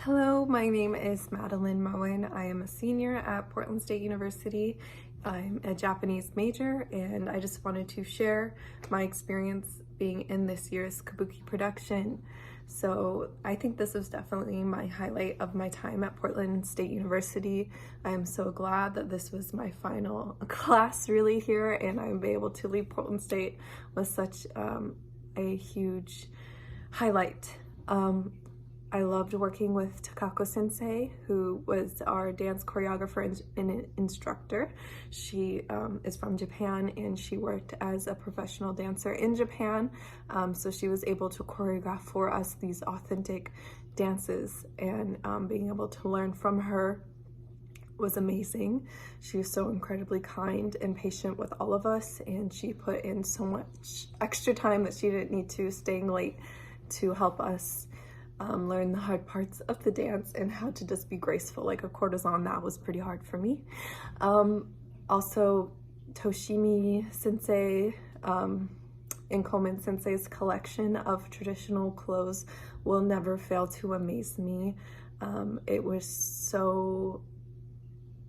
Hello, my name is Madeline Moen. I am a senior at Portland State University. I'm a Japanese major, and I just wanted to share my experience being in this year's kabuki production. So I think this was definitely my highlight of my time at Portland State University. I am so glad that this was my final class really here, and I'm able to leave Portland State with such a huge highlight. I loved working with Takako sensei, who was our dance choreographer and instructor. She is from Japan, and she worked as a professional dancer in Japan. So she was able to choreograph for us these authentic dances, and being able to learn from her was amazing. She was so incredibly kind and patient with all of us, and she put in so much extra time that she didn't need to, staying late to help us learn the hard parts of the dance and how to just be graceful like a courtesan. That was pretty hard for me. Also, Toshimi sensei and Komen sensei's collection of traditional clothes will never fail to amaze me. It was so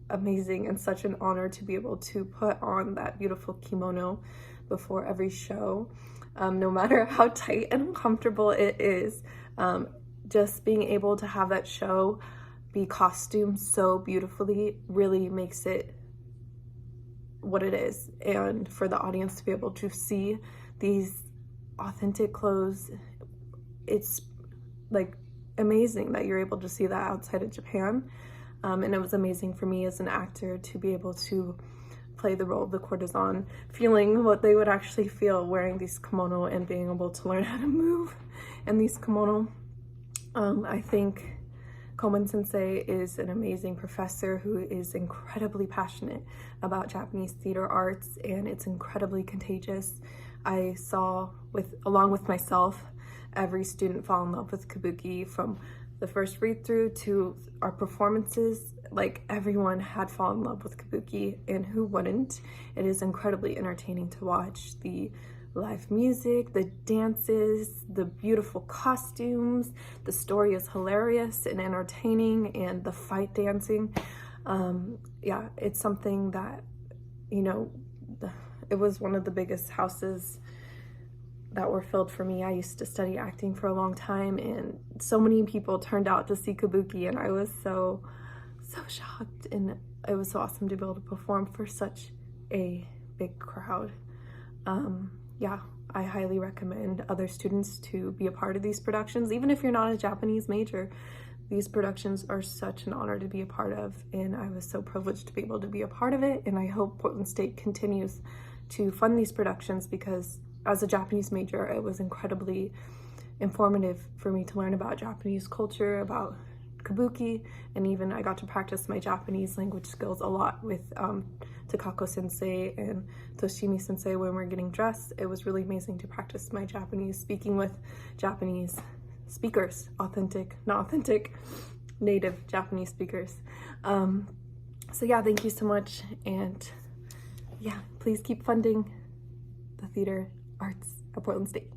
amazing and such an honor to be able to put on that beautiful kimono before every show. No matter how tight and uncomfortable it is, just being able to have that show be costumed so beautifully really makes it what it is. And for the audience to be able to see these authentic clothes, it's like amazing that you're able to see that outside of Japan. And it was amazing for me as an actor to be able to play the role of the courtesan, feeling what they would actually feel wearing these kimono and being able to learn how to move in these kimono. I think Komen sensei is an amazing professor who is incredibly passionate about Japanese theater arts, and it's incredibly contagious. I saw, along with myself, every student fall in love with kabuki, from the first read through to our performances. Like, everyone had fallen in love with kabuki, and who wouldn't? It is incredibly entertaining to watch. The live music, the dances, the beautiful costumes, the story is hilarious and entertaining, and the fight dancing. Yeah, it's something that, you know, it was one of the biggest houses that were filled for me. I used to study acting for a long time, and so many people turned out to see kabuki, and I was so shocked, and it was so awesome to be able to perform for such a big crowd. Yeah, I highly recommend other students to be a part of these productions. Even if you're not a Japanese major, these productions are such an honor to be a part of, and I was so privileged to be able to be a part of it. And I hope Portland State continues to fund these productions, because as a Japanese major, it was incredibly informative for me to learn about Japanese culture, about kabuki, and even I got to practice my Japanese language skills a lot with Takako sensei and Toshimi sensei when we're getting dressed. It was really amazing to practice my Japanese, speaking with Japanese speakers, authentic, not authentic, native Japanese speakers. So yeah, thank you so much, and yeah, please keep funding the theater arts at Portland State.